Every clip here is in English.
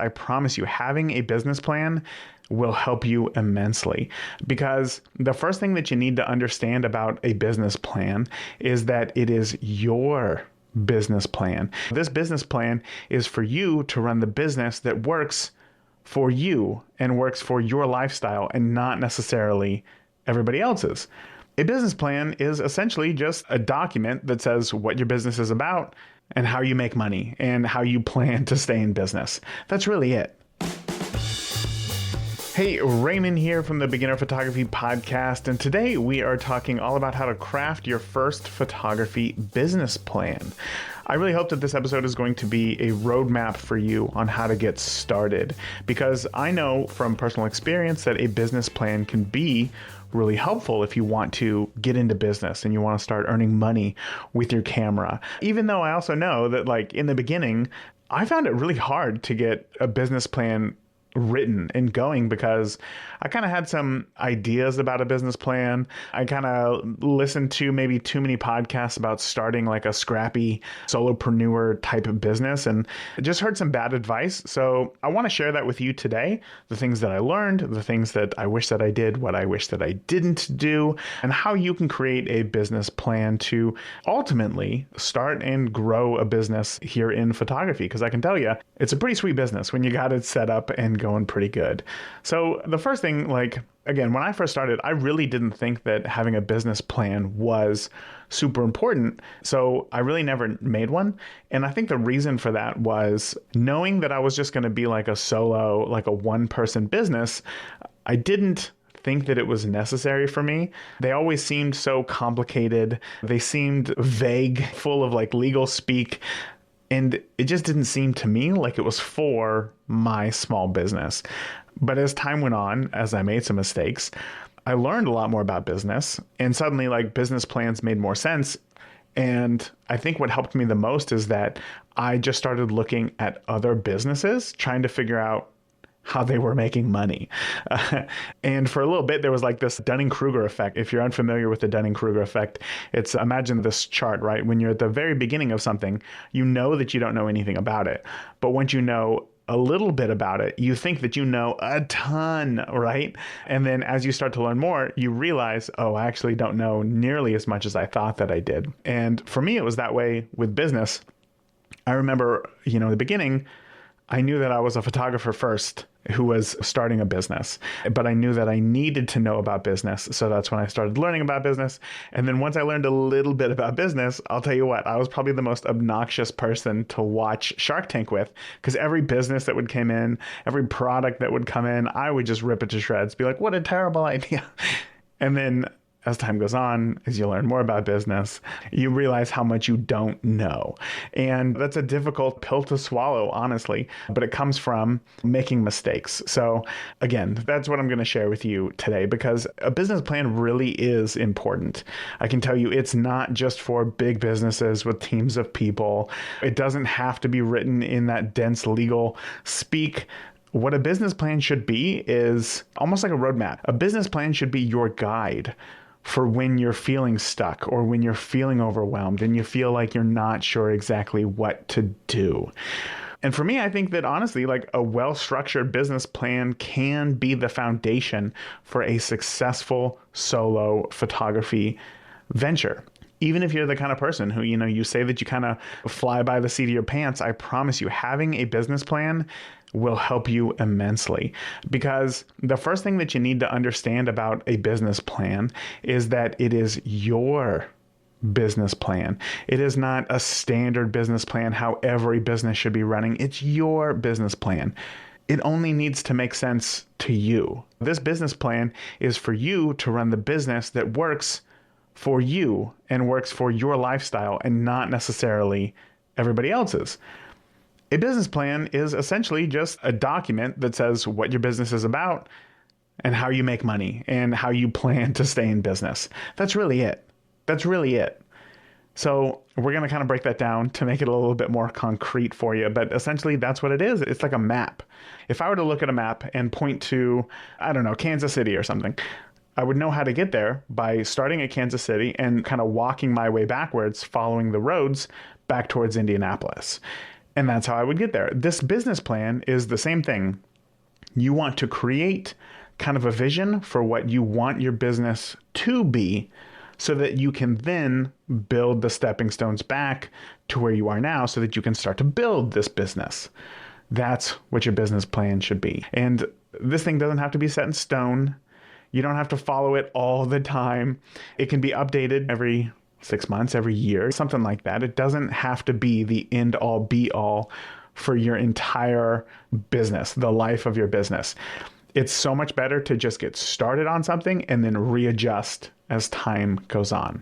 I promise you, having a business plan will help you immensely, because the first thing that you need to understand about a business plan is that it is your business plan. This business plan is for you to run the business that works for you and works for your lifestyle and not necessarily everybody else's. A business plan is essentially just a document that says what your business is about and how you make money and how you plan to stay in business. That's really it. Hey, Raymond here from the Beginner Photography Podcast, and today we are talking all about how to craft your first photography business plan. I really hope that this episode is going to be a roadmap for you on how to get started, because I know from personal experience that a business plan can be really helpful if you want to get into business and you want to start earning money with your camera. Even though I also know that, like, in the beginning, I found it really hard to get a business plan written and going because I kind of had some ideas about a business plan. I kind of listened to maybe too many podcasts about starting like a scrappy solopreneur type of business and just heard some bad advice. So I want to share that with you today. The things that I learned, the things that I wish that I did, what I wish that I didn't do, and how you can create a business plan to ultimately start and grow a business here in photography. Because I can tell you, it's a pretty sweet business when you got it set up and going pretty good. So the first thing, again, when I first started, I really didn't think that having a business plan was super important. So I really never made one. And I think the reason for that was knowing that I was just going to be like a solo, like a one-person business. I didn't think that it was necessary for me. They always seemed so complicated. They seemed vague, full of like legal speak. And it just didn't seem to me like it was for my small business. But as time went on, as I made some mistakes, I learned a lot more about business, and suddenly like business plans made more sense. And I think what helped me the most is that I just started looking at other businesses, trying to figure out how they were making money. And for a little bit, there was like this Dunning-Kruger effect. If you're unfamiliar with the Dunning-Kruger effect, it's, imagine this chart, right? When you're at the very beginning of something, you know that you don't know anything about it. But once you know a little bit about it, you think that you know a ton, right? And then as you start to learn more, you realize, oh, I actually don't know nearly as much as I thought that I did. And for me, it was that way with business. I remember, in the beginning, I knew that I was a photographer first who was starting a business, but I knew that I needed to know about business. So that's when I started learning about business. And then once I learned a little bit about business, I'll tell you what, I was probably the most obnoxious person to watch Shark Tank with, because every business that would come in, every product that would come in, I would just rip it to shreds, be like, what a terrible idea. And then as time goes on, as you learn more about business, you realize how much you don't know. And that's a difficult pill to swallow, honestly, but it comes from making mistakes. So again, that's what I'm going to share with you today, because a business plan really is important. I can tell you it's not just for big businesses with teams of people. It doesn't have to be written in that dense legal speak. What a business plan should be is almost like a roadmap. A business plan should be your guide for when you're feeling stuck or when you're feeling overwhelmed and you feel like you're not sure exactly what to do. And for me, I think that honestly, like a well-structured business plan can be the foundation for a successful solo photography venture. Even if you're the kind of person who, you say that you kind of fly by the seat of your pants, I promise you, having a business plan will help you immensely. Because the first thing that you need to understand about a business plan is that it is your business plan. It is not a standard business plan, how every business should be running. It's your business plan. It only needs to make sense to you. This business plan is for you to run the business that works for you and works for your lifestyle and not necessarily everybody else's. A business plan is essentially just a document that says what your business is about and how you make money and how you plan to stay in business. That's really it. That's really it. So we're going to kind of break that down to make it a little bit more concrete for you. But essentially, that's what it is. It's like a map. If I were to look at a map and point to, I don't know, Kansas City or something, I would know how to get there by starting at Kansas City and kind of walking my way backwards, following the roads back towards Indianapolis. And that's how I would get there. This business plan is the same thing. You want to create kind of a vision for what you want your business to be so that you can then build the stepping stones back to where you are now so that you can start to build this business. That's what your business plan should be. And this thing doesn't have to be set in stone. You don't have to follow it all the time. It can be updated every 6 months, every year, something like that. It doesn't have to be the end all be all for your entire business, the life of your business. It's so much better to just get started on something and then readjust as time goes on.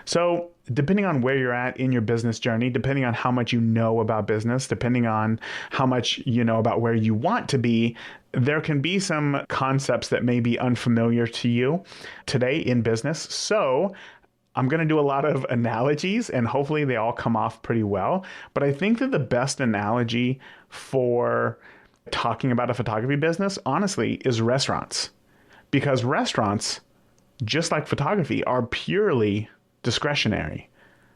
So depending on where you're at in your business journey, depending on how much you know about business, depending on how much you know about where you want to be, there can be some concepts that may be unfamiliar to you today in business. So I'm going to do a lot of analogies and hopefully they all come off pretty well. But I think that the best analogy for talking about a photography business, honestly, is restaurants. Because restaurants, just like photography, are purely discretionary.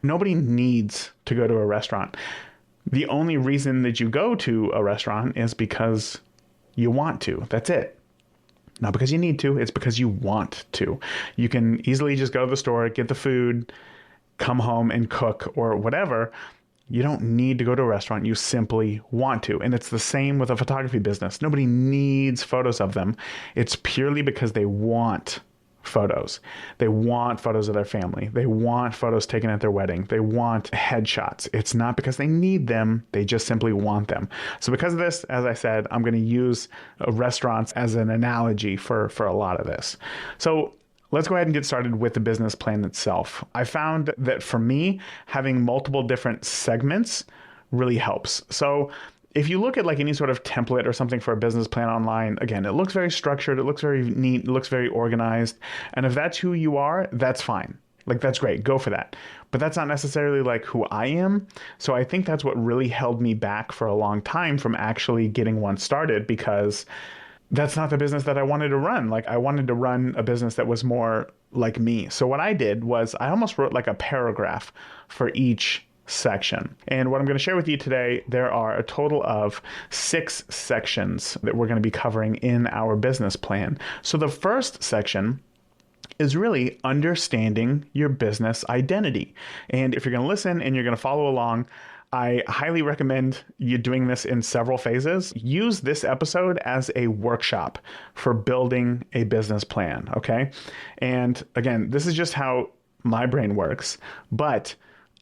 Nobody needs to go to a restaurant. The only reason that you go to a restaurant is because you want to. That's it. Not because you need to, it's because you want to. You can easily just go to the store, get the food, come home and cook or whatever. You don't need to go to a restaurant. You simply want to. And it's the same with a photography business. Nobody needs photos of them. It's purely because they want photos. They want photos of their family. They want photos taken at their wedding. They want headshots. It's not because they need them. They just simply want them. So because of this, as I said, I'm going to use restaurants as an analogy for a lot of this. So let's go ahead and get started with the business plan itself. I found that for me, having multiple different segments really helps. So if you look at like any sort of template or something for a business plan online, again, it looks very structured, it looks very neat, it looks very organized. And if that's who you are, that's fine. Like, that's great, go for that. But that's not necessarily like who I am. So I think that's what really held me back for a long time from actually getting one started, because that's not the business that I wanted to run. Like, I wanted to run a business that was more like me. So what I did was I almost wrote like a paragraph for each section. And what I'm going to share with you today, there are a total of 6 sections that we're going to be covering in our business plan. So the first section is really understanding your business identity. And if you're going to listen and you're going to follow along, I highly recommend you doing this in several phases. Use this episode as a workshop for building a business plan, okay? And again, this is just how my brain works, but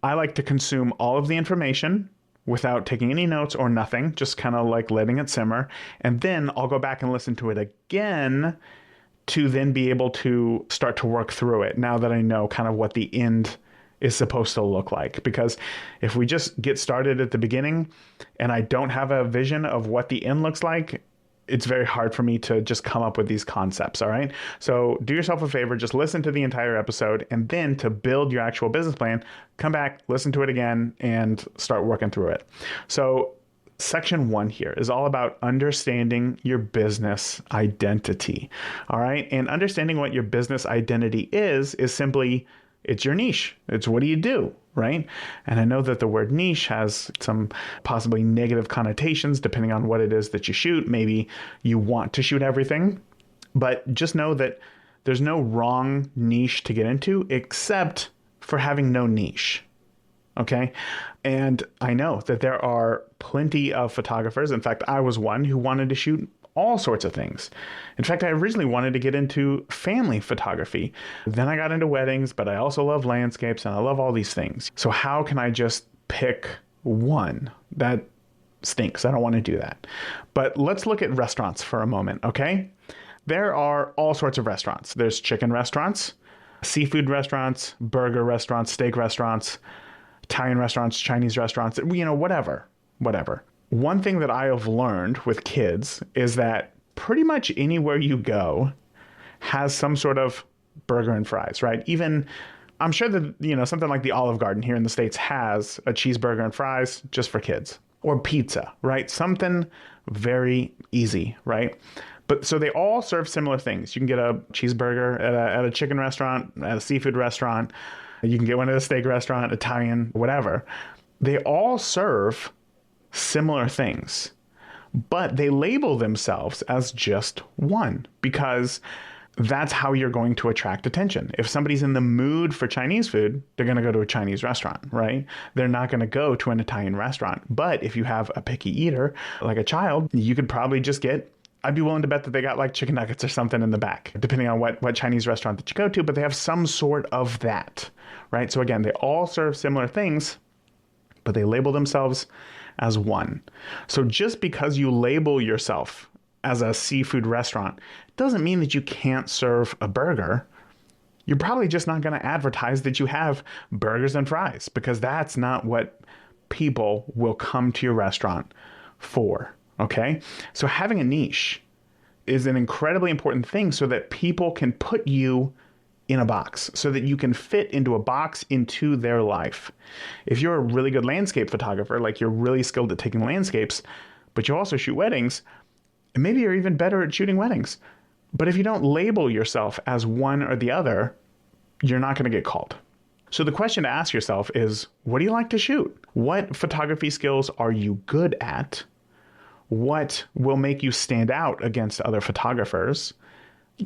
I like to consume all of the information without taking any notes or nothing, just kind of like letting it simmer. And then I'll go back and listen to it again to then be able to start to work through it now that I know kind of what the end is supposed to look like. Because if we just get started at the beginning and I don't have a vision of what the end looks like, it's very hard for me to just come up with these concepts, all right? So do yourself a favor, just listen to the entire episode, and then to build your actual business plan, come back, listen to it again, and start working through it. So section 1 here is all about understanding your business identity, all right? And understanding what your business identity is simply, it's your niche. It's what do you do, right? And I know that the word niche has some possibly negative connotations depending on what it is that you shoot. Maybe you want to shoot everything, but just know that there's no wrong niche to get into except for having no niche. Okay. And I know that there are plenty of photographers. In fact, I was one who wanted to shoot all sorts of things. In fact, I originally wanted to get into family photography. Then I got into weddings, but I also love landscapes and I love all these things. So how can I just pick one? That stinks. I don't want to do that. But let's look at restaurants for a moment, okay? There are all sorts of restaurants. There's chicken restaurants, seafood restaurants, burger restaurants, steak restaurants, Italian restaurants, Chinese restaurants, whatever. One thing that I have learned with kids is that pretty much anywhere you go has some sort of burger and fries, right? Even I'm sure that, something like the Olive Garden here in the States has a cheeseburger and fries just for kids, or pizza, right? Something very easy, right? But so they all serve similar things. You can get a cheeseburger at a chicken restaurant, at a seafood restaurant. You can get one at a steak restaurant, Italian, whatever. They all serve similar things, but they label themselves as just one because that's how you're going to attract attention. If somebody's in the mood for Chinese food, they're going to go to a Chinese restaurant, right? They're not going to go to an Italian restaurant. But if you have a picky eater, like a child, you could probably just get, I'd be willing to bet that they got like chicken nuggets or something in the back, depending on what Chinese restaurant that you go to, but they have some sort of that, right? So again, they all serve similar things, but they label themselves as one. So just because you label yourself as a seafood restaurant doesn't mean that you can't serve a burger. You're probably just not going to advertise that you have burgers and fries because that's not what people will come to your restaurant for. Okay? So having a niche is an incredibly important thing so that people can put you in a box, so that you can fit into a box into their life. If you're a really good landscape photographer, like you're really skilled at taking landscapes, but you also shoot weddings, and maybe you're even better at shooting weddings. But if you don't label yourself as one or the other, you're not going to get called. So the question to ask yourself is, what do you like to shoot? What photography skills are you good at? What will make you stand out against other photographers?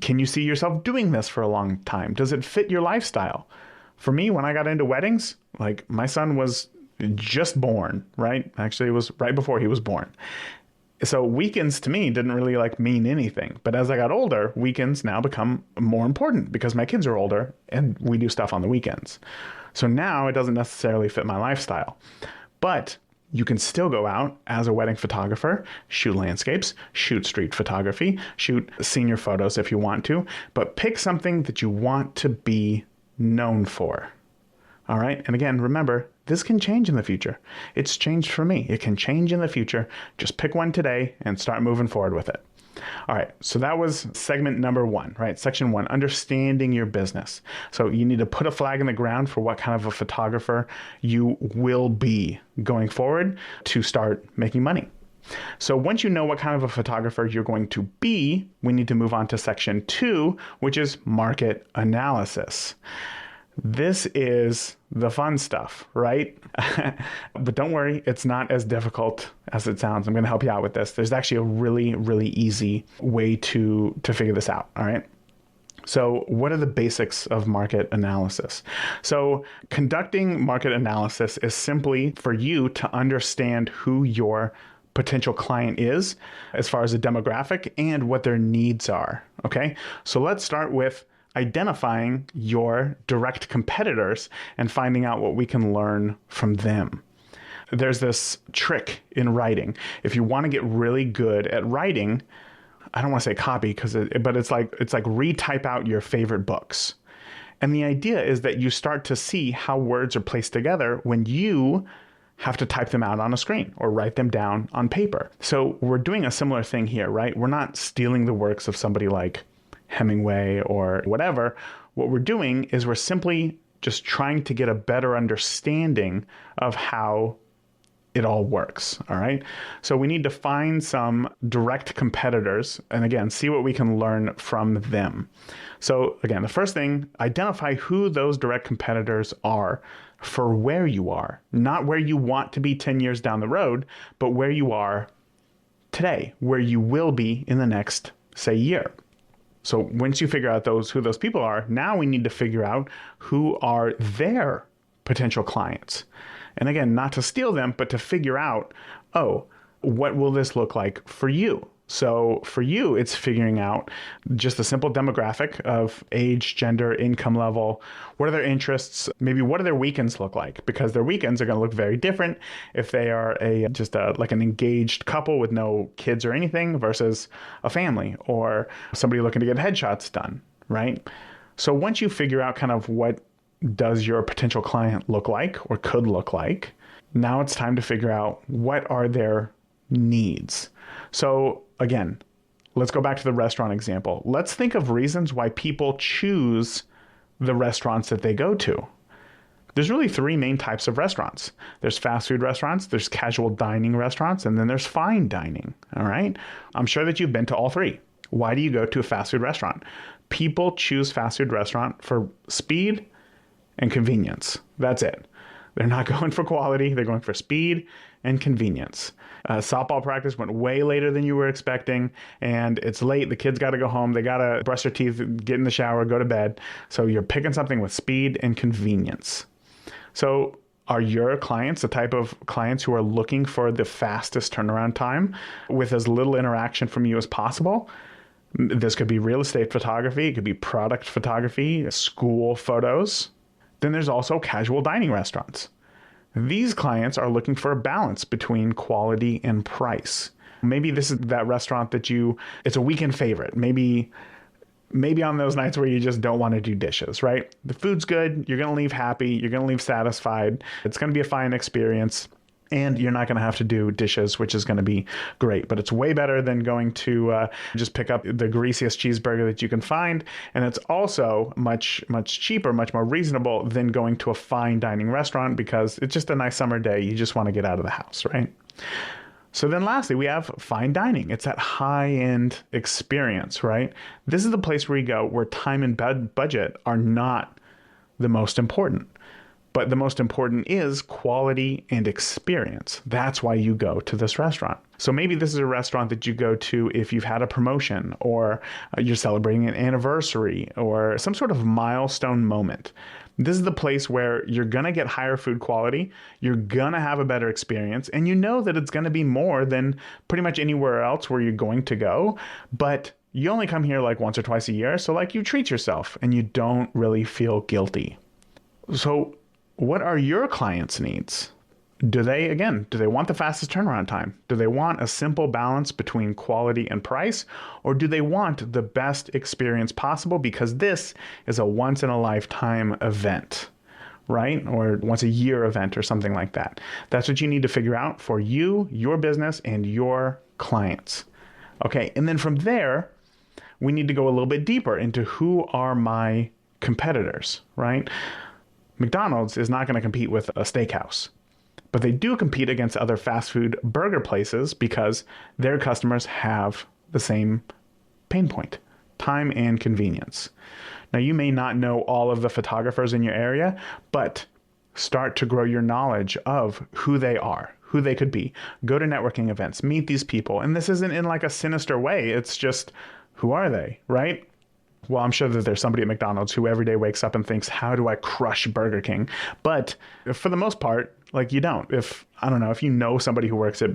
Can you see yourself doing this for a long time? Does it fit your lifestyle? For me, when I got into weddings, like my son was just born, right? Actually, it was right before he was born. So weekends to me didn't really like mean anything. But as I got older, weekends now become more important because my kids are older and we do stuff on the weekends. So now it doesn't necessarily fit my lifestyle. But you can still go out as a wedding photographer, shoot landscapes, shoot street photography, shoot senior photos if you want to, but pick something that you want to be known for. All right. And again, remember, this can change in the future. It's changed for me. It can change in the future. Just pick one today and start moving forward with it. All right. So that was segment number 1, right? Section 1, understanding your business. So you need to put a flag in the ground for what kind of a photographer you will be going forward to start making money. So once you know what kind of a photographer you're going to be, we need to move on to section 2, which is market analysis. This is the fun stuff, right? But don't worry, it's not as difficult as it sounds. I'm going to help you out with this. There's actually a really, really easy way to figure this out, all right? So what are the basics of market analysis? So conducting market analysis is simply for you to understand who your potential client is as far as a demographic and what their needs are, okay? So let's start with identifying your direct competitors and finding out what we can learn from them. There's this trick in writing. If you want to get really good at writing, I don't want to say copy but it's like retype out your favorite books. And the idea is that you start to see how words are placed together when you have to type them out on a screen or write them down on paper. So we're doing a similar thing here, right? We're not stealing the works of somebody like Hemingway or whatever. What we're doing is we're simply just trying to get a better understanding of how it all works. All right. So we need to find some direct competitors and again, see what we can learn from them. So again, the first thing, identify who those direct competitors are for where you are, not where you want to be 10 years down the road, but where you are today, where you will be in the next, say, year. So once you figure out who those people are, now we need to figure out who are their potential clients. And again, not to steal them, but to figure out, what will this look like for you? So for you, it's figuring out just a simple demographic of age, gender, income level. What are their interests? Maybe what do their weekends look like? Because their weekends are going to look very different if they are like an engaged couple with no kids or anything versus a family or somebody looking to get headshots done, right? So once you figure out kind of what does your potential client look like or could look like, now it's time to figure out what are their needs. So again, let's go back to the restaurant example. Let's think of reasons why people choose the restaurants that they go to. There's really 3 main types of restaurants. There's fast food restaurants, there's casual dining restaurants, and then there's fine dining. All right. I'm sure that you've been to all 3. Why do you go to a fast food restaurant? People choose fast food restaurant for speed and convenience. That's it. They're not going for quality. They're going for speed and convenience. Softball practice went way later than you were expecting, and it's late. The kids got to go home. They got to brush their teeth, get in the shower, go to bed. So you're picking something with speed and convenience. So are your clients the type of clients who are looking for the fastest turnaround time with as little interaction from you as possible? This could be real estate photography. It could be product photography, school photos. Then there's also casual dining restaurants. These clients are looking for a balance between quality and price. Maybe this is that restaurant that it's a weekend favorite. Maybe on those nights where you just don't want to do dishes, right? The food's good. You're going to leave happy. You're going to leave satisfied. It's going to be a fine experience. And you're not going to have to do dishes, which is going to be great. But it's way better than going to just pick up the greasiest cheeseburger that you can find. And it's also much, much cheaper, much more reasonable than going to a fine dining restaurant because it's just a nice summer day. You just want to get out of the house, right? So then lastly, we have fine dining. It's that high-end experience, right? This is the place where you go where time and budget are not the most important. But the most important is quality and experience. That's why you go to this restaurant. So maybe this is a restaurant that you go to if you've had a promotion or you're celebrating an anniversary or some sort of milestone moment. This is the place where you're going to get higher food quality, you're going to have a better experience, and you know that it's going to be more than pretty much anywhere else where you're going to go. But you only come here like once or twice a year, so like you treat yourself and you don't really feel guilty. So what are your clients' needs? Do they want the fastest turnaround time? Do they want a simple balance between quality and price? Or do they want the best experience possible because this is a once in a lifetime event, right? Or once a year event or something like that. That's what you need to figure out for you, your business, and your clients. Okay, and then from there, we need to go a little bit deeper into who are my competitors, right? McDonald's is not going to compete with a steakhouse, but they do compete against other fast food burger places because their customers have the same pain point, time and convenience. Now, you may not know all of the photographers in your area, but start to grow your knowledge of who they are, who they could be. Go to networking events, meet these people. And this isn't in like a sinister way. It's just, who are they, right? Well, I'm sure that there's somebody at McDonald's who every day wakes up and thinks, how do I crush Burger King? But for the most part, like you don't. If you know somebody who works at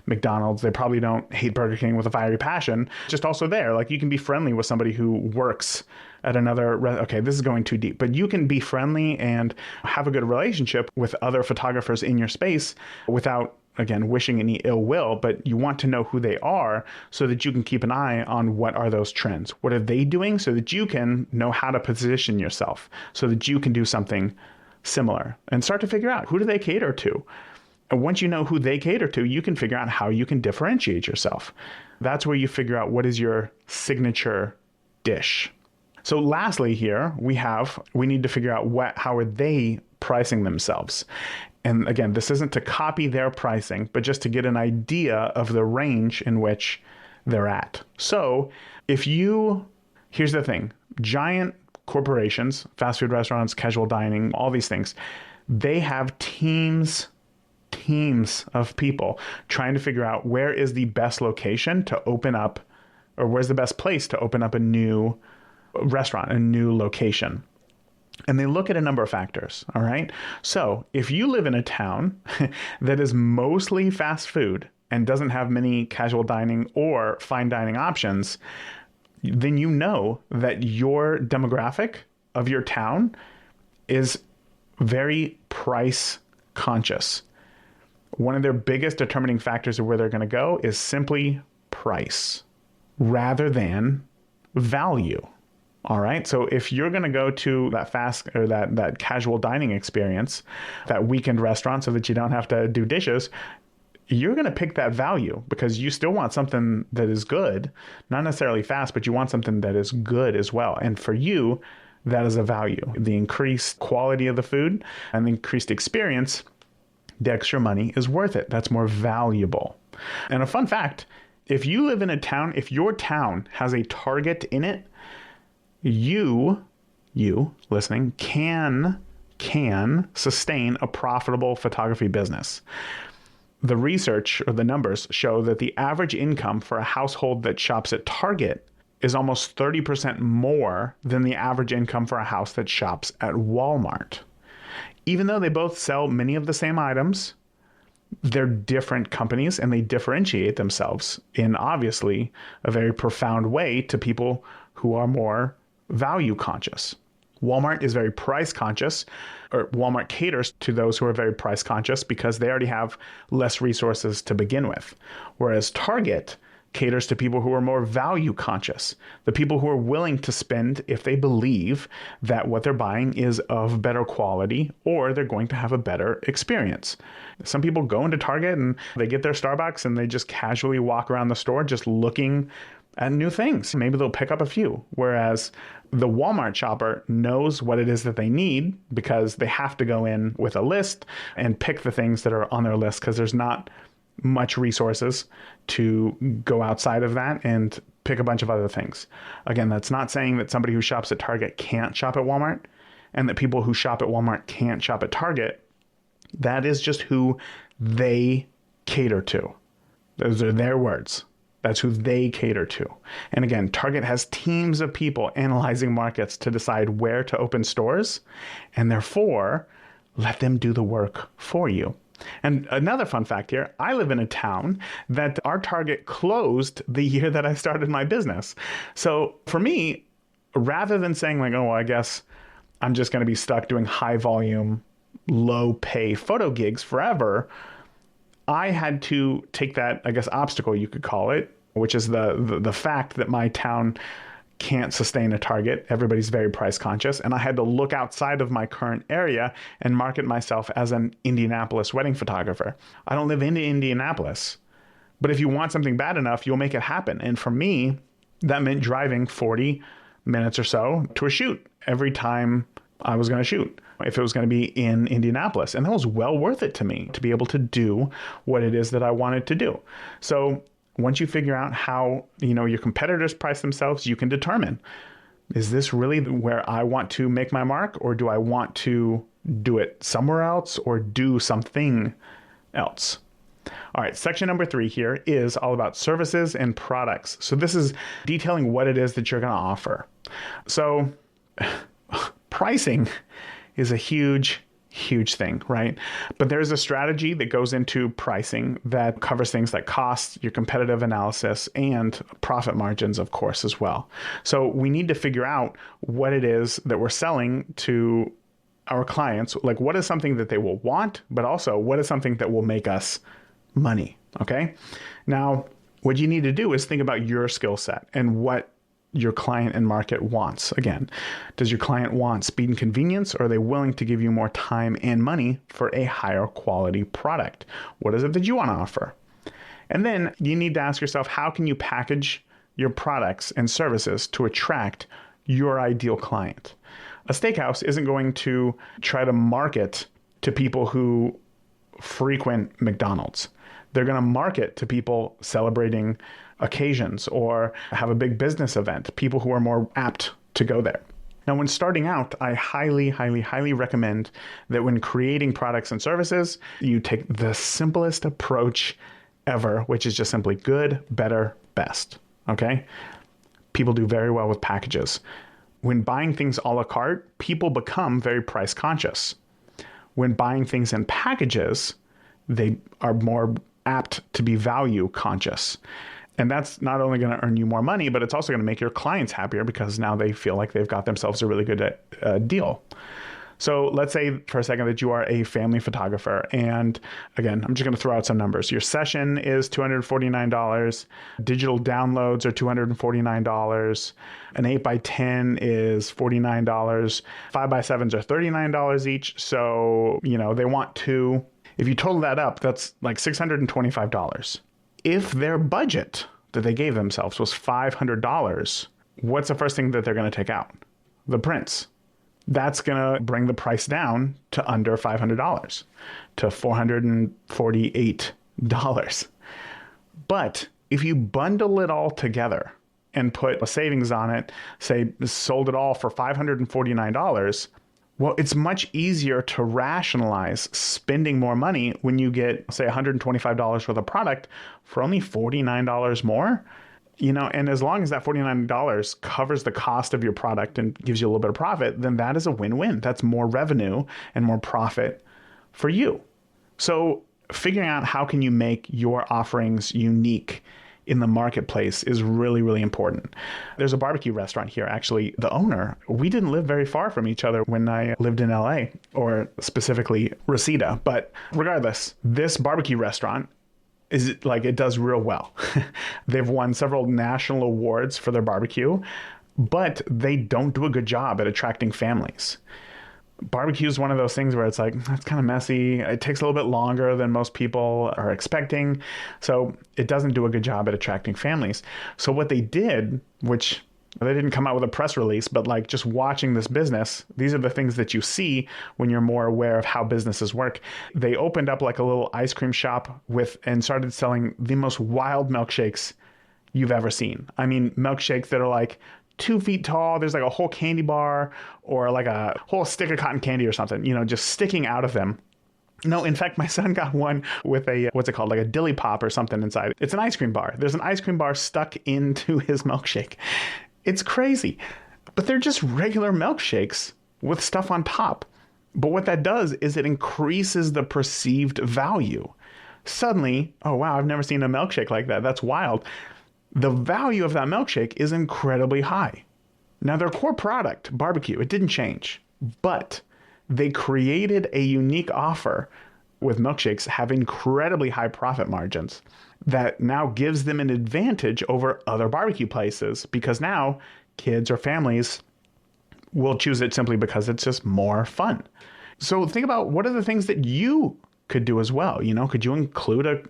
McDonald's, they probably don't hate Burger King with a fiery passion. Just also there, like you can be friendly with somebody who works at another, okay, this is going too deep, but you can be friendly and have a good relationship with other photographers in your space without, again, wishing any ill will, but you want to know who they are so that you can keep an eye on what are those trends. What are they doing so that you can know how to position yourself so that you can do something similar and start to figure out who do they cater to. And once you know who they cater to, you can figure out how you can differentiate yourself. That's where you figure out what is your signature dish. So lastly here, we need to figure out how are they pricing themselves. And again, this isn't to copy their pricing, but just to get an idea of the range in which they're at. So here's the thing, giant corporations, fast food restaurants, casual dining, all these things, they have teams of people trying to figure out where is the best location to open up, or where's the best place to open up a new restaurant, a new location. And they look at a number of factors, all right? So if you live in a town that is mostly fast food and doesn't have many casual dining or fine dining options, then you know that your demographic of your town is very price conscious. One of their biggest determining factors of where they're going to go is simply price rather than value. All right. So if you're going to go to that fast or that casual dining experience, that weekend restaurant so that you don't have to do dishes, you're going to pick that value because you still want something that is good, not necessarily fast, but you want something that is good as well. And for you, that is a value. The increased quality of the food and the increased experience, the extra money is worth it. That's more valuable. And a fun fact, if you live in a town, if your town has a Target in it, you listening can can sustain a profitable photography business. The research or the numbers show that the average income for a household that shops at Target is almost 30% more than the average income for a house that shops at Walmart. Even though they both sell many of the same items, they're different companies and they differentiate themselves in obviously a very profound way to people who are more value conscious. Walmart is very price conscious, or Walmart caters to those who are very price conscious because they already have less resources to begin with. Whereas Target caters to people who are more value conscious, the people who are willing to spend if they believe that what they're buying is of better quality or they're going to have a better experience. Some people go into Target and they get their Starbucks and they just casually walk around the store just looking at new things. Maybe they'll pick up a few. Whereas the Walmart shopper knows what it is that they need because they have to go in with a list and pick the things that are on their list because there's not much resources to go outside of that and pick a bunch of other things. Again, that's not saying that somebody who shops at Target can't shop at Walmart and that people who shop at Walmart can't shop at Target. That is just who they cater to. Those are their words. That's who they cater to. And again, Target has teams of people analyzing markets to decide where to open stores, and therefore let them do the work for you. And another fun fact here, I live in a town that our Target closed the year that I started my business. So for me, rather than saying like, oh, I guess I'm just going to be stuck doing high volume, low pay photo gigs forever, I had to take that, I guess, obstacle, you could call it, which is the fact that my town can't sustain a Target. Everybody's very price conscious. And I had to look outside of my current area and market myself as an Indianapolis wedding photographer. I don't live in Indianapolis, but if you want something bad enough, you'll make it happen. And for me, that meant driving 40 minutes or so to a shoot every time I was going to shoot, if it was going to be in Indianapolis. And that was well worth it to me to be able to do what it is that I wanted to do. So once you figure out how, your competitors price themselves, you can determine, is this really where I want to make my mark, or do I want to do it somewhere else or do something else? All right, section number 3 here is all about services and products. So this is detailing what it is that you're going to offer. So pricing is a huge thing, right? But there's a strategy that goes into pricing that covers things like costs, your competitive analysis, and profit margins, of course, as well. So we need to figure out what it is that we're selling to our clients. Like, what is something that they will want, but also what is something that will make us money, okay? Now, what you need to do is think about your skill set and what your client and market wants. Again, does your client want speed and convenience, or are they willing to give you more time and money for a higher quality product? What is it that you want to offer? And then you need to ask yourself, how can you package your products and services to attract your ideal client? A steakhouse isn't going to try to market to people who frequent McDonald's. They're going to market to people celebrating occasions or have a big business event, people who are more apt to go there. Now, when starting out, I highly recommend that when creating products and services, you take the simplest approach ever, which is just simply good, better, best. Okay? People do very well with packages. When buying things a la carte, people become very price conscious. When buying things in packages, they are more apt to be value conscious. And that's not only going to earn you more money, but it's also going to make your clients happier because now they feel like they've got themselves a really good deal. So let's say for a second that you are a family photographer. And again, I'm just going to throw out some numbers. Your session is $249. Digital downloads are $249. An 8x10 is $49. 5x7s are $39 each. So, they want to, if you total that up, that's like $625. If their budget that they gave themselves was $500, what's the first thing that they're going to take out? The prints. That's going to bring the price down to under $500, to $448. But if you bundle it all together and put a savings on it, say sold it all for $549, Well, it's much easier to rationalize spending more money when you get, say, $125 for the product for only $49 more. And as long as that $49 covers the cost of your product and gives you a little bit of profit, then that is a win-win. That's more revenue and more profit for you. So figuring out how can you make your offerings unique in the marketplace is really, really important. There's a barbecue restaurant here. Actually, the owner, we didn't live very far from each other when I lived in LA, or specifically Reseda. But regardless, this barbecue restaurant it does real well. They've won several national awards for their barbecue, but they don't do a good job at attracting families. Barbecue is one of those things where it's like, it's kind of messy. It takes a little bit longer than most people are expecting. So it doesn't do a good job at attracting families. So what they did, which they didn't come out with a press release, but like just watching this business, these are the things that you see when you're more aware of how businesses work. They opened up like a little ice cream shop and started selling the most wild milkshakes you've ever seen. I mean, milkshakes that are like 2 feet tall. There's like a whole candy bar or like a whole stick of cotton candy or something, just sticking out of them. No, in fact, my son got one with what's it called? Like a dilly pop or something inside. It's an ice cream bar. There's an ice cream bar stuck into his milkshake. It's crazy. But they're just regular milkshakes with stuff on top. But what that does is it increases the perceived value. Suddenly, oh wow, I've never seen a milkshake like that. That's wild. The value of that milkshake is incredibly high. Now, their core product, barbecue, it didn't change, but they created a unique offer with milkshakes have incredibly high profit margins that now gives them an advantage over other barbecue places, because now kids or families will choose it simply because it's just more fun. So think about what are the things that you could do as well. Could you include a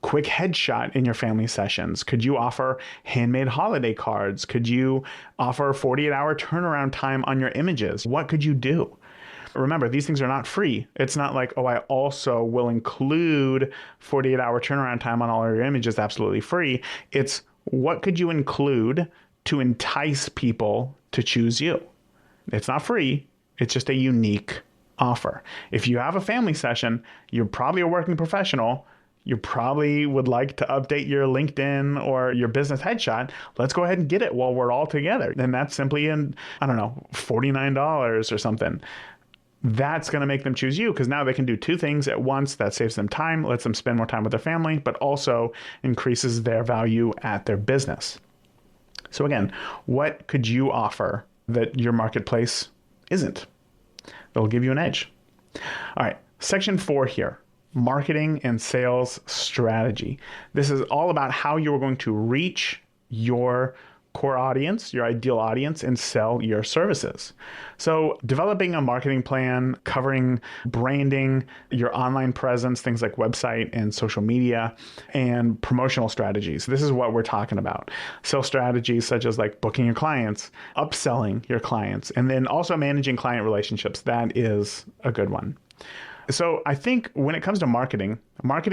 quick headshot in your family sessions? Could you offer handmade holiday cards? Could you offer 48-hour turnaround time on your images? What could you do? Remember, these things are not free. It's not like, I also will include 48-hour turnaround time on all of your images absolutely free. It's what could you include to entice people to choose you? It's not free. It's just a unique offer. If you have a family session, you're probably a working professional. You probably would like to update your LinkedIn or your business headshot. Let's go ahead and get it while we're all together. And that's simply $49 or something. That's going to make them choose you because now they can do two things at once. That saves them time, lets them spend more time with their family, but also increases their value at their business. So again, what could you offer that your marketplace isn't? That'll give you an edge. All right, section 4 here. Marketing and sales strategy. This is all about how you're going to reach your core audience, your ideal audience, and sell your services. So developing a marketing plan, covering branding, your online presence, things like website and social media, and promotional strategies. This is what we're talking about. Sales strategies such as like booking your clients, upselling your clients, and then also managing client relationships. That is a good one. So I think when it comes to marketing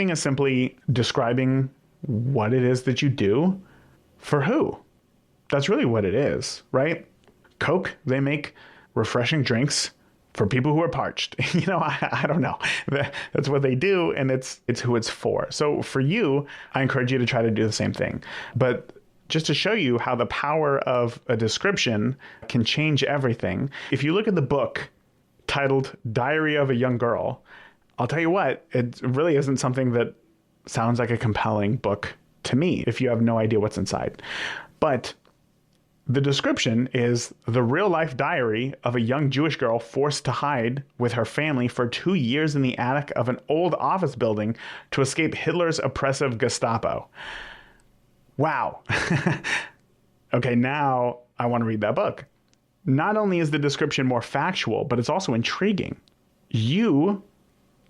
is simply describing what it is that you do for who. That's really what it is, right? Coke, they make refreshing drinks for people who are parched. I don't know. That's what they do, and it's who it's for. So for you, I encourage you to try to do the same thing. But just to show you how the power of a description can change everything, if you look at the book titled Diary of a Young Girl, I'll tell you what, it really isn't something that sounds like a compelling book to me if you have no idea what's inside. But the description is the real-life diary of a young Jewish girl forced to hide with her family for 2 years in the attic of an old office building to escape Hitler's oppressive Gestapo. Wow. Okay, now I want to read that book. Not only is the description more factual, but it's also intriguing. You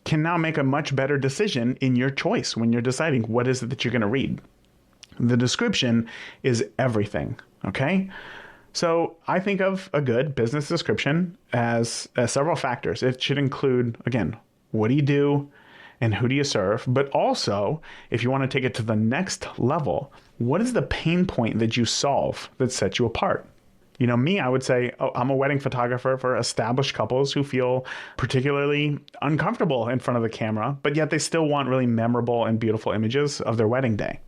can now make a much better decision in your choice when you're deciding what is it that you're going to read. The description is everything, okay? So I think of a good business description as several factors. It should include, again, what do you do and who do you serve? But also, if you want to take it to the next level, what is the pain point that you solve that sets you apart? You know, me, I would say, oh, I'm a wedding photographer for established couples who feel particularly uncomfortable in front of the camera, but yet they still want really memorable and beautiful images of their wedding day.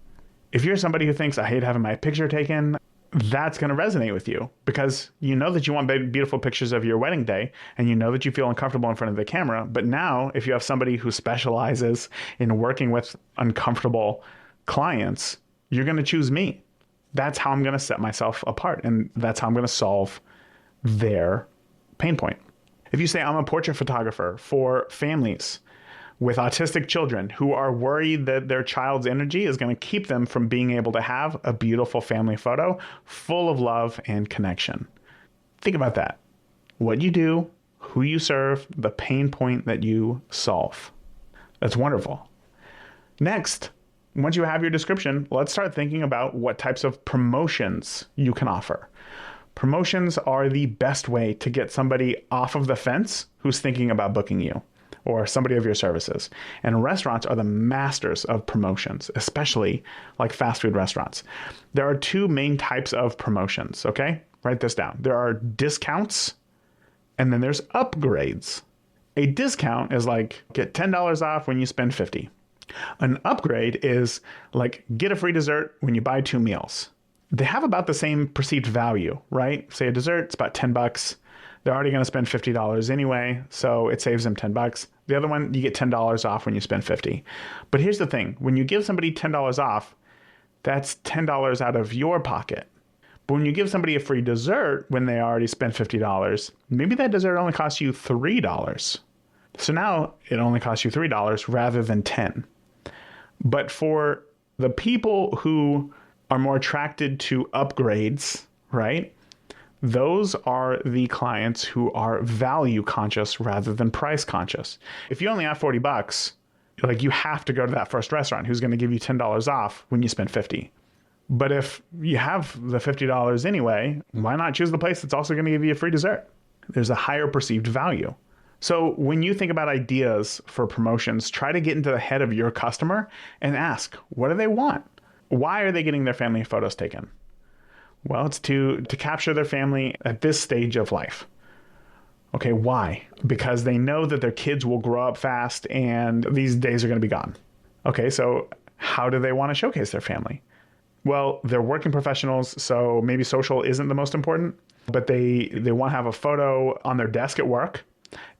If you're somebody who thinks, I hate having my picture taken, that's going to resonate with you because you know that you want beautiful pictures of your wedding day and you know that you feel uncomfortable in front of the camera. But now if you have somebody who specializes in working with uncomfortable clients, you're going to choose me. That's how I'm going to set myself apart. And that's how I'm going to solve their pain point. If you say I'm a portrait photographer for families with autistic children who are worried that their child's energy is going to keep them from being able to have a beautiful family photo full of love and connection. Think about that. What you do, who you serve, the pain point that you solve. That's wonderful. Next, once you have your description, let's start thinking about what types of promotions you can offer. Promotions are the best way to get somebody off of the fence who's thinking about booking you or somebody of your services. And restaurants are the masters of promotions, especially like fast food restaurants. There are two main types of promotions, okay? Write this down. There are discounts and then there's upgrades. A discount is like get $10 off when you spend $50. An upgrade is like get a free dessert when you buy 2 meals. They have about the same perceived value, right? Say a dessert, it's about $10. They're already going to spend $50 anyway, so it saves them $10. The other one, you get $10 off when you spend $50. But here's the thing. When you give somebody $10 off, that's $10 out of your pocket. But when you give somebody a free dessert when they already spent $50, maybe that dessert only costs you $3. So now it only costs you $3 rather than $10. But for the people who are more attracted to upgrades, right? Those are the clients who are value conscious rather than price conscious. If you only have $40, like you have to go to that first restaurant who's going to give you $10 off when you spend $50. But if you have the $50 anyway, why not choose the place that's also going to give you a free dessert? There's a higher perceived value. So when you think about ideas for promotions, try to get into the head of your customer and ask, what do they want? Why are they getting their family photos taken? Well, it's to capture their family at this stage of life. Okay, why? Because they know that their kids will grow up fast and these days are going to be gone. Okay, so how do they want to showcase their family? Well, they're working professionals, so maybe social isn't the most important, but they want to have a photo on their desk at work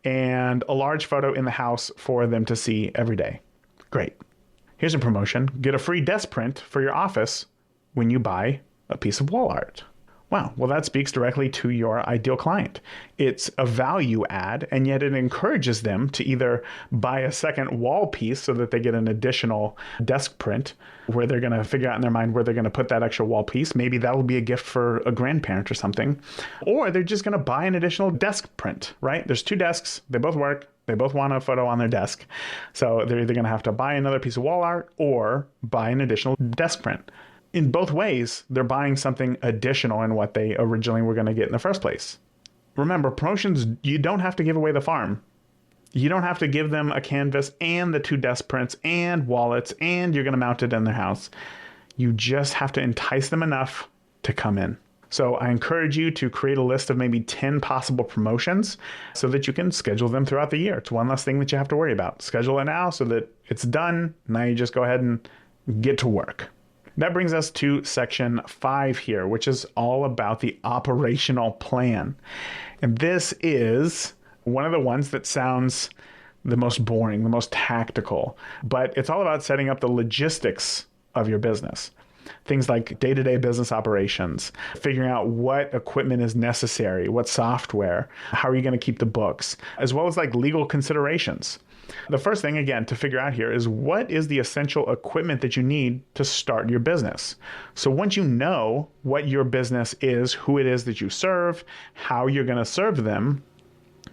and a large photo in the house for them to see every day. Great. Here's a promotion. Get a free desk print for your office when you buy a piece of wall art. Wow, well, that speaks directly to your ideal client. It's a value add, and yet it encourages them to either buy a second wall piece so that they get an additional desk print where they're going to figure out in their mind where they're going to put that extra wall piece. Maybe that'll be a gift for a grandparent or something. Or they're just going to buy an additional desk print, right? There's 2 desks. They both work. They both want a photo on their desk. So they're either going to have to buy another piece of wall art or buy an additional desk print. In both ways, they're buying something additional in what they originally were going to get in the first place. Remember, promotions, you don't have to give away the farm. You don't have to give them a canvas and the 2 desk prints and wallets and you're going to mount it in their house. You just have to entice them enough to come in. So I encourage you to create a list of maybe 10 possible promotions so that you can schedule them throughout the year. It's one less thing that you have to worry about. Schedule it now so that it's done. Now you just go ahead and get to work. That brings us to section 5 here, which is all about the operational plan. And this is one of the ones that sounds the most boring, the most tactical, but it's all about setting up the logistics of your business. Things like day-to-day business operations, figuring out what equipment is necessary, what software, how are you going to keep the books, as well as like legal considerations. The first thing, again, to figure out here is what is the essential equipment that you need to start your business. So once you know what your business is, who it is that you serve, how you're going to serve them,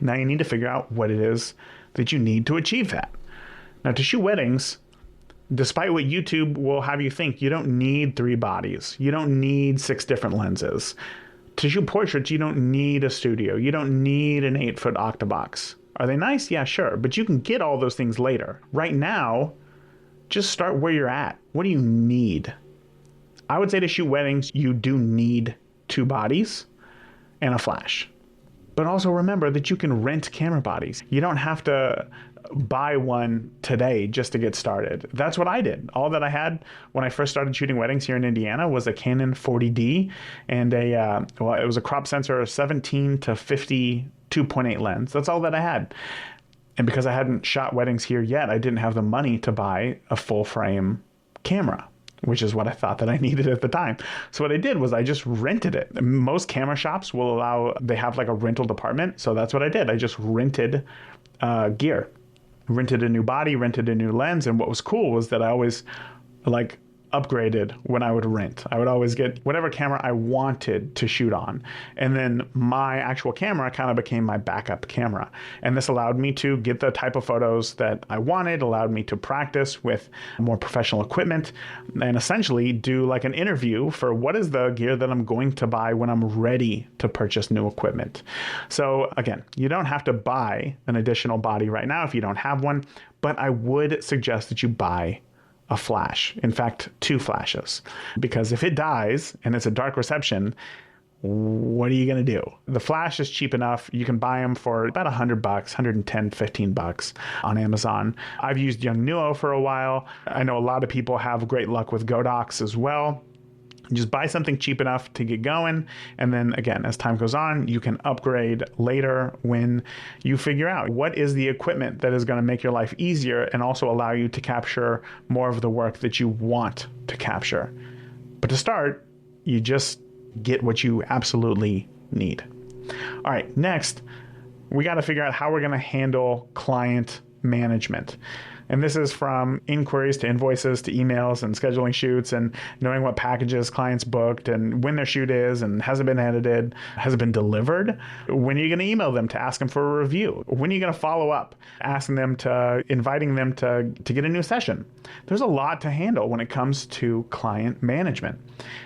now you need to figure out what it is that you need to achieve that. Now, to shoot weddings, despite what YouTube will have you think, you don't need 3 bodies. You don't need 6 different lenses. To shoot portraits, you don't need a studio. You don't need an 8-foot octabox. Are they nice? Yeah, sure. But you can get all those things later. Right now, just start where you're at. What do you need? I would say to shoot weddings, you do need 2 bodies. and a flash. But also remember that you can rent camera bodies. You don't have to buy one today just to get started. That's what I did. All that I had when I first started shooting weddings here in Indiana was a Canon 40D and it was a crop sensor 17 to 50 2.8 lens. That's all that I had. And because I hadn't shot weddings here yet, I didn't have the money to buy a full frame camera, which is what I thought that I needed at the time. So what I did was I just rented it. Most camera shops will they have like a rental department. So that's what I did. I just rented gear, rented a new body, rented a new lens. And what was cool was that I always upgraded when I would rent. I would always get whatever camera I wanted to shoot on. And then my actual camera kind of became my backup camera. And this allowed me to get the type of photos that I wanted, allowed me to practice with more professional equipment, and essentially do like an interview for what is the gear that I'm going to buy when I'm ready to purchase new equipment. So again, you don't have to buy an additional body right now if you don't have one, but I would suggest that you buy a flash. In fact, 2 flashes, because if it dies and it's a dark reception, what are you going to do? The flash is cheap enough. You can buy them for about $100, $110, $15 on Amazon. I've used Yongnuo for a while. I know a lot of people have great luck with Godox as well. Just buy something cheap enough to get going. And then again, as time goes on, you can upgrade later when you figure out what is the equipment that is going to make your life easier and also allow you to capture more of the work that you want to capture. But to start, you just get what you absolutely need. All right, next, we got to figure out how we're going to handle client management. And this is from inquiries to invoices to emails and scheduling shoots and knowing what packages clients booked and when their shoot is and has it been edited, has it been delivered? When are you going to email them to ask them for a review? When are you going to follow up, inviting them to get a new session? There's a lot to handle when it comes to client management.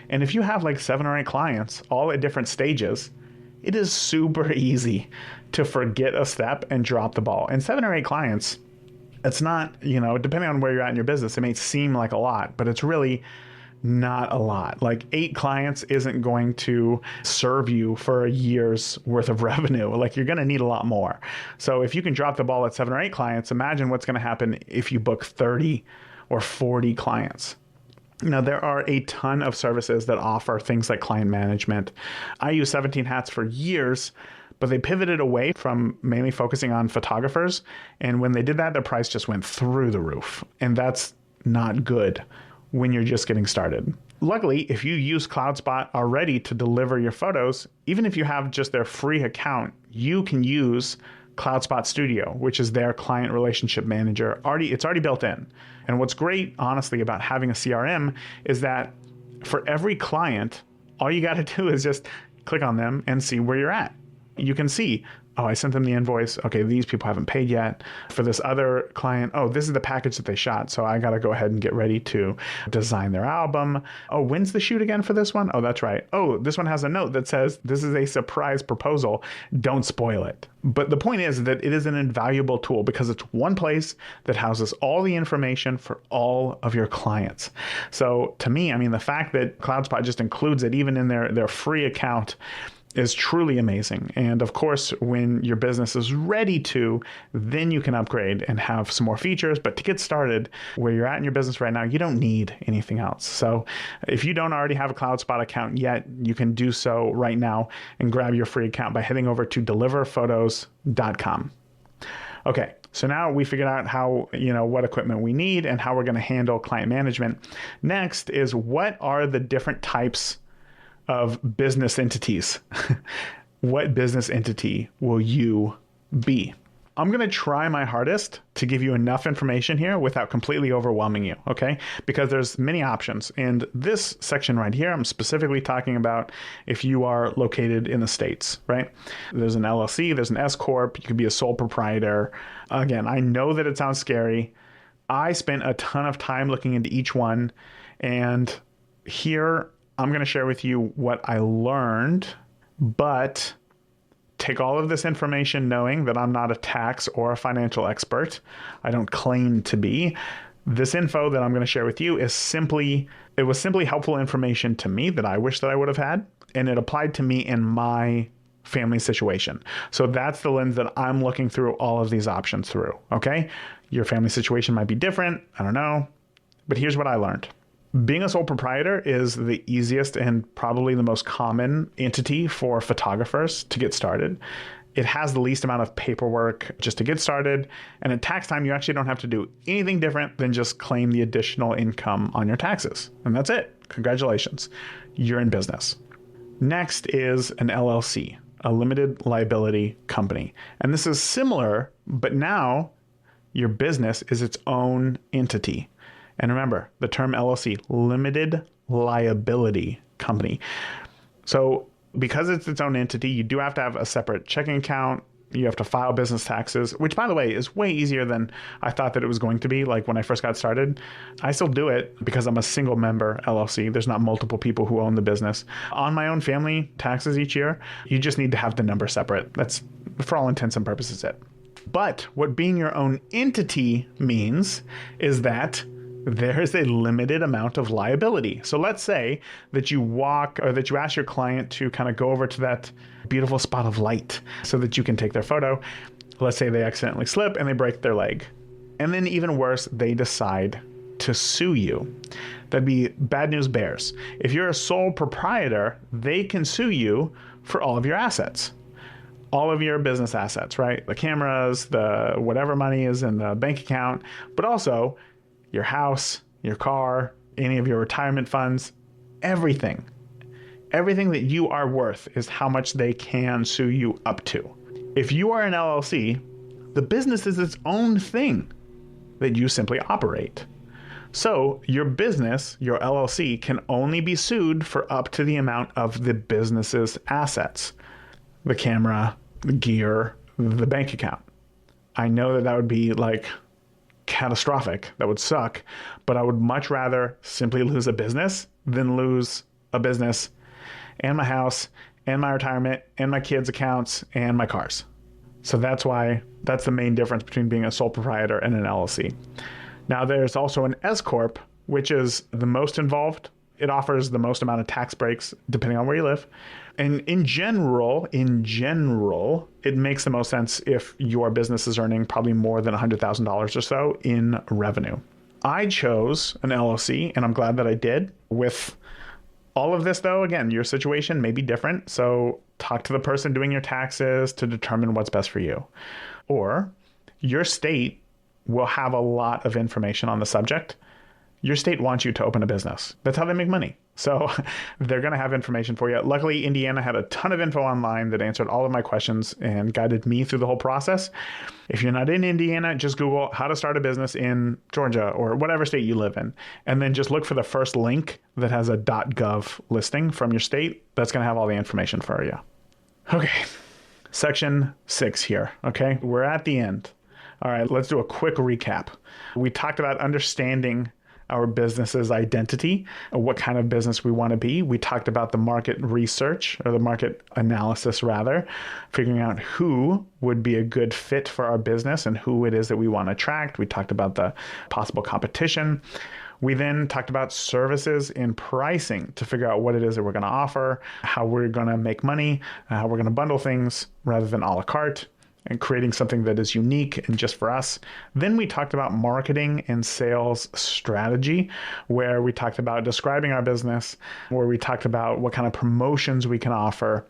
And if you have like 7 or 8 clients, all at different stages, it is super easy to forget a step and drop the ball. And 7 or 8 clients, it's not, depending on where you're at in your business, it may seem like a lot, but it's really not a lot. Like 8 clients isn't going to serve you for a year's worth of revenue. Like you're going to need a lot more. So if you can drop the ball at 7 or 8 clients, imagine what's going to happen if you book 30 or 40 clients. Now, there are a ton of services that offer things like client management. I use 17 Hats for years, but they pivoted away from mainly focusing on photographers. And when they did that, their price just went through the roof. And that's not good when you're just getting started. Luckily, if you use CloudSpot already to deliver your photos, even if you have just their free account, you can use CloudSpot Studio, which is their client relationship manager. It's already built in. And what's great, honestly, about having a CRM is that for every client, all you got to do is just click on them and see where you're at. You can see, oh, I sent them the invoice. Okay, these people haven't paid yet. For this other client, oh, this is the package that they shot. So I got to go ahead and get ready to design their album. Oh, when's the shoot again for this one? Oh, that's right. Oh, this one has a note that says, this is a surprise proposal. Don't spoil it. But the point is that it is an invaluable tool because it's one place that houses all the information for all of your clients. So to me, the fact that CloudSpot just includes it even in their free account is truly amazing. And of course, when your business is ready to, then you can upgrade and have some more features. But to get started where you're at in your business right now, you don't need anything else. So if you don't already have a CloudSpot account yet, you can do so right now and grab your free account by heading over to deliverphotos.com. Okay. So now we figured out how, what equipment we need and how we're going to handle client management. Next is, what are the different types of business entities? What business entity will you be? I'm going to try my hardest to give you enough information here without completely overwhelming you, okay? Because there's many options. And this section right here, I'm specifically talking about if you are located in the States, right? There's an LLC, there's an S Corp, you could be a sole proprietor. Again, I know that it sounds scary. I spent a ton of time looking into each one. And here, I'm going to share with you what I learned, but take all of this information knowing that I'm not a tax or a financial expert. I don't claim to be. This info that I'm going to share with you was simply helpful information to me that I wish that I would have had, and it applied to me in my family situation. So that's the lens that I'm looking through all of these options through. Okay. Your family situation might be different. I don't know. But here's what I learned. Being a sole proprietor is the easiest and probably the most common entity for photographers to get started. It has the least amount of paperwork just to get started. And at tax time, you actually don't have to do anything different than just claim the additional income on your taxes. And that's it. Congratulations. You're in business. Next is an LLC, a limited liability company. And this is similar, but now your business is its own entity. And remember, the term LLC, limited liability company. So because it's its own entity, you do have to have a separate checking account. You have to file business taxes, which, by the way, is way easier than I thought that it was going to be. Like when I first got started, I still do it because I'm a single member LLC. There's not multiple people who own the business. On my own family taxes each year, you just need to have the number separate. That's, for all intents and purposes, it. But what being your own entity means is that there is a limited amount of liability. So let's say that you walk or that you ask your client to kind of go over to that beautiful spot of light so that you can take their photo. Let's say they accidentally slip and they break their leg. And then even worse, they decide to sue you. That'd be bad news bears. If you're a sole proprietor, they can sue you for all of your assets. All of your business assets, right? The cameras, the whatever money is in the bank account, but also your house, your car, any of your retirement funds, everything. Everything that you are worth is how much they can sue you up to. If you are an LLC, the business is its own thing that you simply operate. So your business, your LLC, can only be sued for up to the amount of the business's assets. The camera, the gear, the bank account. I know that that would be like catastrophic. That would suck, but I would much rather simply lose a business than lose a business and my house and my retirement and my kids' accounts and my cars. So that's the main difference between being a sole proprietor and an LLC. Now there's also an S Corp, which is the most involved. It offers the most amount of tax breaks depending on where you live. And in general, it makes the most sense if your business is earning probably more than $100,000 or so in revenue. I chose an LLC, and I'm glad that I did. With all of this, though, again, your situation may be different. So talk to the person doing your taxes to determine what's best for you. Or your state will have a lot of information on the subject. Your state wants you to open a business. That's how they make money. So they're going to have information for you. Luckily, Indiana had a ton of info online that answered all of my questions and guided me through the whole process. If you're not in Indiana, just Google how to start a business in Georgia or whatever state you live in. And then just look for the first link that has a .gov listing from your state. That's going to have all the information for you. Okay, section 6 here. Okay, we're at the end. All right, let's do a quick recap. We talked about understanding our business's identity, what kind of business we want to be. We talked about the market research, or the market analysis rather, figuring out who would be a good fit for our business and who it is that we want to attract. We talked about the possible competition. We then talked about services and pricing to figure out what it is that we're going to offer, how we're going to make money, how we're going to bundle things rather than a la carte, and creating something that is unique and just for us. Then we talked about marketing and sales strategy, where we talked about describing our business, where we talked about what kind of promotions we can offer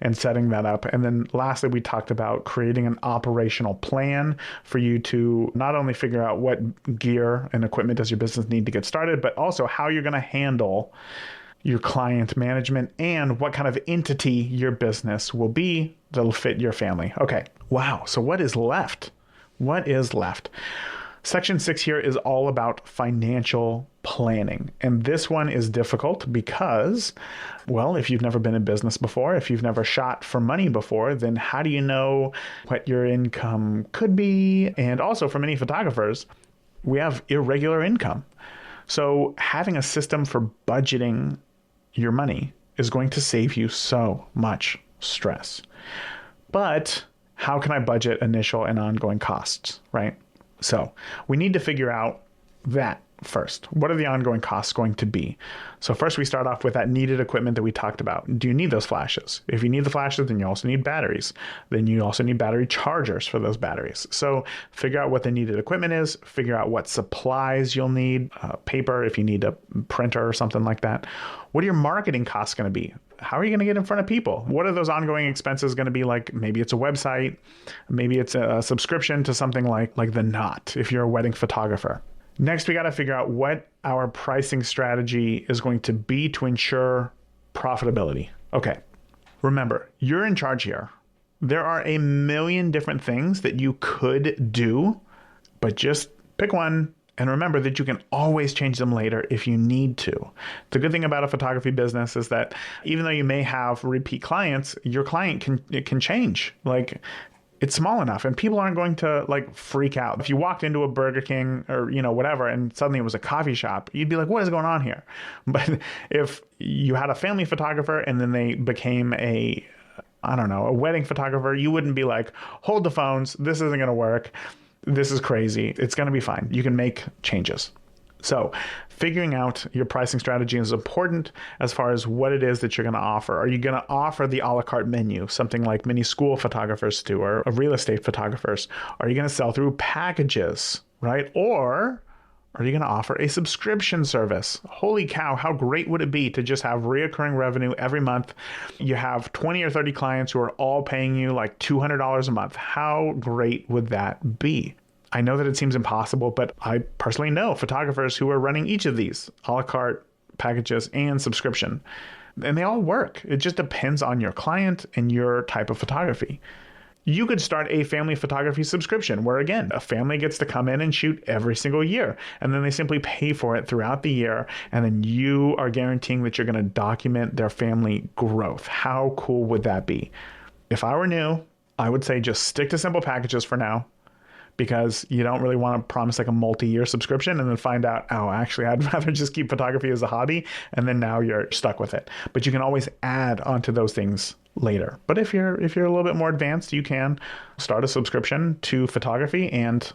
and setting that up. And then lastly, we talked about creating an operational plan for you to not only figure out what gear and equipment does your business need to get started, but also how you're going to handle your client management and what kind of entity your business will be that'll fit your family. Okay. Wow. So what is left? What is left? Section 6 here is all about financial planning. And this one is difficult because, well, if you've never been in business before, if you've never shot for money before, then how do you know what your income could be? And also for many photographers, we have irregular income. So having a system for budgeting your money is going to save you so much stress. But how can I budget initial and ongoing costs, right? So we need to figure out that first? What are the ongoing costs going to be? So first we start off with that needed equipment that we talked about. Do you need those flashes? If you need the flashes, then you also need batteries. Then you also need battery chargers for those batteries. So figure out what the needed equipment is, figure out what supplies you'll need, paper if you need a printer or something like that. What are your marketing costs going to be? How are you going to get in front of people? What are those ongoing expenses going to be like? Maybe it's a website, maybe it's a subscription to something like The Knot if you're a wedding photographer. Next, we got to figure out what our pricing strategy is going to be to ensure profitability. Okay, remember, you're in charge here. There are a million different things that you could do, but just pick one and remember that you can always change them later if you need to. The good thing about a photography business is that even though you may have repeat clients, your client can change. Like, it's small enough and people aren't going to like freak out. If you walked into a Burger King or, whatever, and suddenly it was a coffee shop, you'd be like, what is going on here? But if you had a family photographer and then they became a wedding photographer, you wouldn't be like, hold the phones. This isn't going to work. This is crazy. It's going to be fine. You can make changes. So figuring out your pricing strategy is important as far as what it is that you're going to offer. Are you going to offer the a la carte menu, something like many school photographers do, or real estate photographers? Are you going to sell through packages, right? Or are you going to offer a subscription service? Holy cow, how great would it be to just have reoccurring revenue every month? You have 20 or 30 clients who are all paying you like $200 a month. How great would that be? I know that it seems impossible, but I personally know photographers who are running each of these, a la carte, packages, and subscription. And they all work. It just depends on your client and your type of photography. You could start a family photography subscription where, again, a family gets to come in and shoot every single year. And then they simply pay for it throughout the year. And then you are guaranteeing that you're going to document their family growth. How cool would that be? If I were new, I would say just stick to simple packages for now, because you don't really want to promise like a multi-year subscription and then find out, oh, actually, I'd rather just keep photography as a hobby. And then now you're stuck with it. But you can always add onto those things later. But if you're a little bit more advanced, you can start a subscription to photography and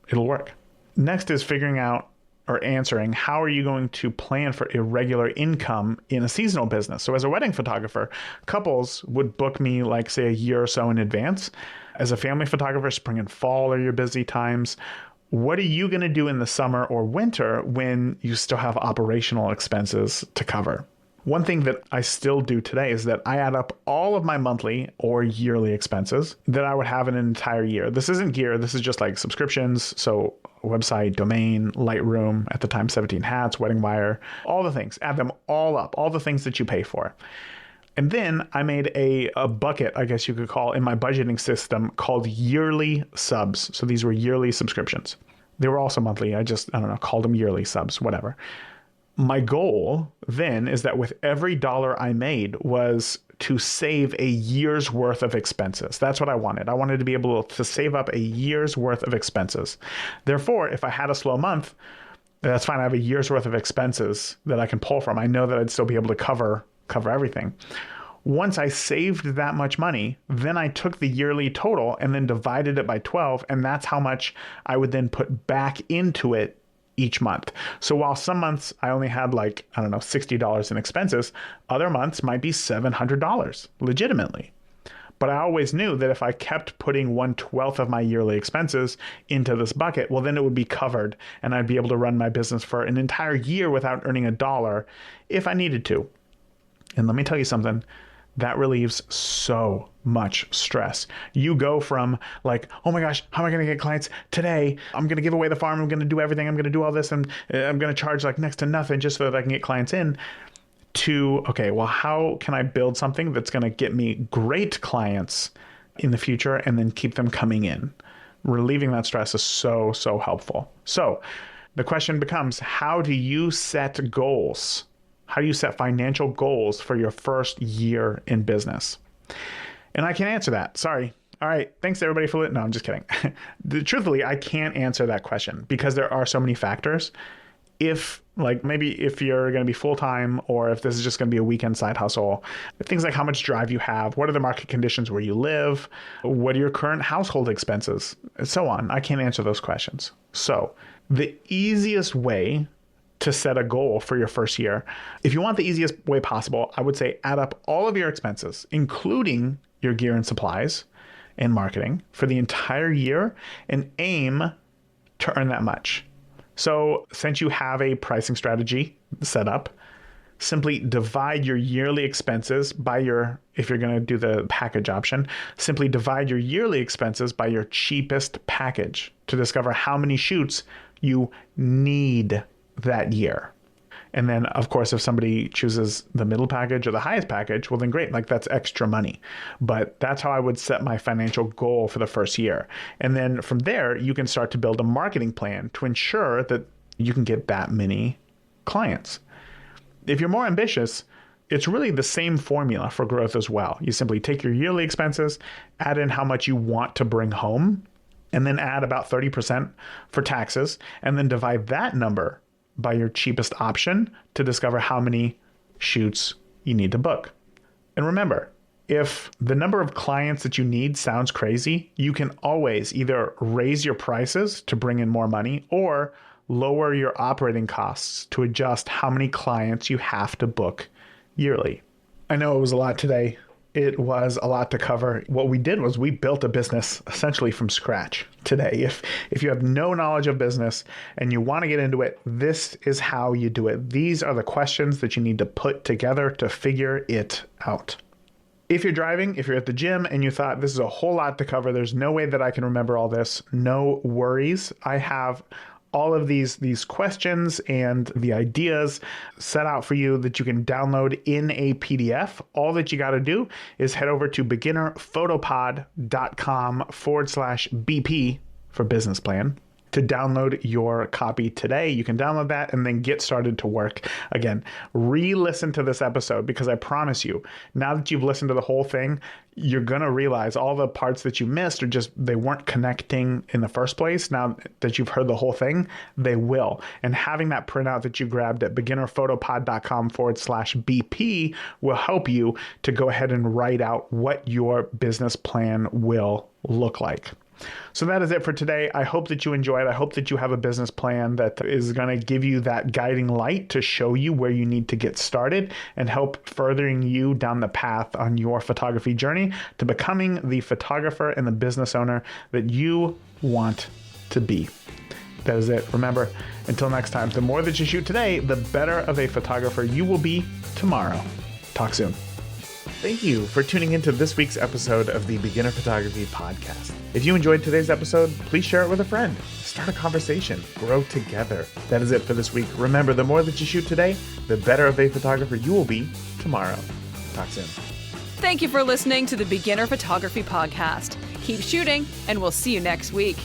it'll work. Next is figuring out or answering, how are you going to plan for irregular income in a seasonal business? So as a wedding photographer, couples would book me like, say, a year or so in advance. As a family photographer, spring and fall are your busy times. What are you going to do in the summer or winter when you still have operational expenses to cover? One thing that I still do today is that I add up all of my monthly or yearly expenses that I would have in an entire year. This isn't gear. This is just like subscriptions. So website, domain, Lightroom, at the time 17 Hats, Wedding Wire, all the things. Add them all up, all the things that you pay for. And then I made a bucket, I guess you could call, in my budgeting system called yearly subs. So these were yearly subscriptions. They were also monthly. I called them yearly subs, whatever. My goal then is that with every dollar I made was to save a year's worth of expenses. That's what I wanted. I wanted to be able to save up a year's worth of expenses. Therefore, if I had a slow month, that's fine. I have a year's worth of expenses that I can pull from. I know that I'd still be able to cover everything. Once I saved that much money, then I took the yearly total and then divided it by 12. And that's how much I would then put back into it each month. So while some months I only had $60 in expenses, other months might be $700 legitimately. But I always knew that if I kept putting 1/12 of my yearly expenses into this bucket, well, then it would be covered and I'd be able to run my business for an entire year without earning a dollar if I needed to. And let me tell you something, that relieves so much stress. You go from like, oh my gosh, how am I going to get clients today? I'm going to give away the farm. I'm going to do everything. I'm going to do all this. And I'm going to charge like next to nothing just so that I can get clients in, to, okay, well, how can I build something that's going to get me great clients in the future and then keep them coming in? Relieving that stress is so, so helpful. So the question becomes, how do you set goals? How do you set financial goals for your first year in business? And I can't answer that. Sorry. All right. Thanks everybody for listening. No, I'm just kidding. Truthfully, I can't answer that question because there are so many factors. Maybe if you're going to be full-time or if this is just going to be a weekend side hustle, things like how much drive you have, what are the market conditions where you live, what are your current household expenses, and so on. I can't answer those questions. So the easiest way to set a goal for your first year. If you want the easiest way possible, I would say add up all of your expenses, including your gear and supplies and marketing for the entire year, and aim to earn that much. So since you have a pricing strategy set up, simply divide your yearly expenses by if you're going to do the package option, simply divide your yearly expenses by your cheapest package to discover how many shoots you need that year. And then, of course, if somebody chooses the middle package or the highest package, well, then great, like that's extra money. But that's how I would set my financial goal for the first year. And then from there, you can start to build a marketing plan to ensure that you can get that many clients. If you're more ambitious, it's really the same formula for growth as well. You simply take your yearly expenses, add in how much you want to bring home, and then add about 30% for taxes, and then divide that number by your cheapest option to discover how many shoots you need to book. And remember, if the number of clients that you need sounds crazy, you can always either raise your prices to bring in more money or lower your operating costs to adjust how many clients you have to book yearly. I know it was a lot today. It was a lot to cover. What we did was we built a business essentially from scratch today. If you have no knowledge of business and you want to get into it, this is how you do it. These are the questions that you need to put together to figure it out. If you're driving, if you're at the gym and you thought this is a whole lot to cover, there's no way that I can remember all this, no worries. I have all of these questions and the ideas set out for you that you can download in a PDF. All that you got to do is head over to beginnerphotopod.com/BP for business plan to download your copy today. You can download that and then get started to work. Again, re-listen to this episode because I promise you, now that you've listened to the whole thing, you're going to realize all the parts that you missed are just, they weren't connecting in the first place. Now that you've heard the whole thing, they will. And having that printout that you grabbed at beginnerphotopod.com/BP will help you to go ahead and write out what your business plan will look like. So that is it for today. I hope that you enjoyed. I hope that you have a business plan that is going to give you that guiding light to show you where you need to get started and help furthering you down the path on your photography journey to becoming the photographer and the business owner that you want to be. That is it. Remember, until next time, the more that you shoot today, the better of a photographer you will be tomorrow. Talk soon. Thank you for tuning into this week's episode of the Beginner Photography Podcast. If you enjoyed today's episode, please share it with a friend. Start a conversation. Grow together. That is it for this week. Remember, the more that you shoot today, the better of a photographer you will be tomorrow. Talk soon. Thank you for listening to the Beginner Photography Podcast. Keep shooting, and we'll see you next week.